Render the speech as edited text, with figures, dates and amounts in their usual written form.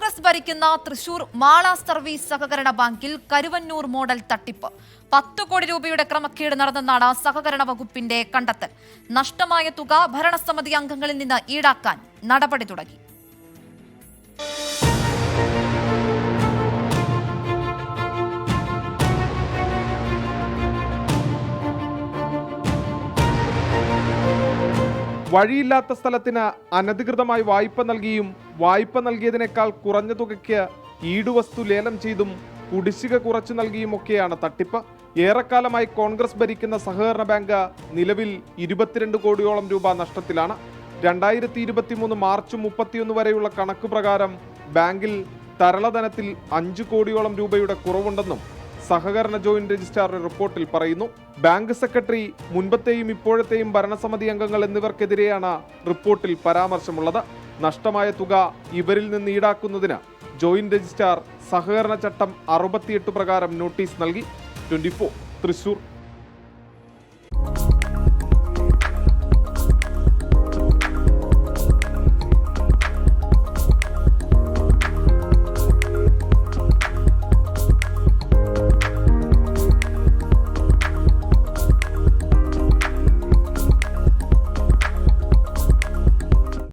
കോൺഗ്രസ് ഭരിക്കുന്ന തൃശൂർ മാള സർവീസ് സഹകരണ ബാങ്കിൽ കരുവന്നൂർ മോഡൽ തട്ടിപ്പ് 10 കോടി രൂപയുടെ ക്രമക്കേട് നടന്നെന്നാണ് സഹകരണ വകുപ്പിന്റെ കണ്ടെത്തൽ. നഷ്ടമായ തുക ഭരണസമിതി അംഗങ്ങളിൽ നിന്ന് ഈടാക്കാൻ നടപടി തുടങ്ങി. വഴിയില്ലാത്ത സ്ഥലത്തിന് അനധികൃതമായി വായ്പ നൽകിയും വായ്പ നൽകിയതിനേക്കാൾ കുറഞ്ഞ തുകയ്ക്ക് ഈടുവസ്തു ലേലം ചെയ്തും കുടിശ്ശിക കുറച്ചു നൽകിയുമൊക്കെയാണ് തട്ടിപ്പ്. ഏറെക്കാലമായി കോൺഗ്രസ് ഭരിക്കുന്ന സഹകരണ ബാങ്ക് നിലവിൽ 22 കോടിയോളം രൂപ നഷ്ടത്തിലാണ്. 2023 മാർച്ച് 31 വരെയുള്ള കണക്ക് പ്രകാരം ബാങ്കിൽ തരളധനത്തിൽ 5 കോടിയോളം രൂപയുടെ കുറവുണ്ടെന്നും സഹകരണ ജോയിന്റ് രജിസ്ട്രാർ റിപ്പോർട്ടിൽ പറയുന്നു. ബാങ്ക് സെക്രട്ടറി, മുൻപത്തെയും ഇപ്പോഴത്തെയും ഭരണസമിതി അംഗങ്ങൾ എന്നിവർക്കെതിരെയാണ് റിപ്പോർട്ടിൽ പരാമർശമുള്ളത്. നഷ്ടമായ തുക ഇവരിൽ നിന്ന് ഈടാക്കുന്നതിന് ജോയിന്റ് രജിസ്ട്രാർ സഹകരണ ചട്ടം 68 പ്രകാരം നോട്ടീസ് നൽകി. 24 തൃശൂർ.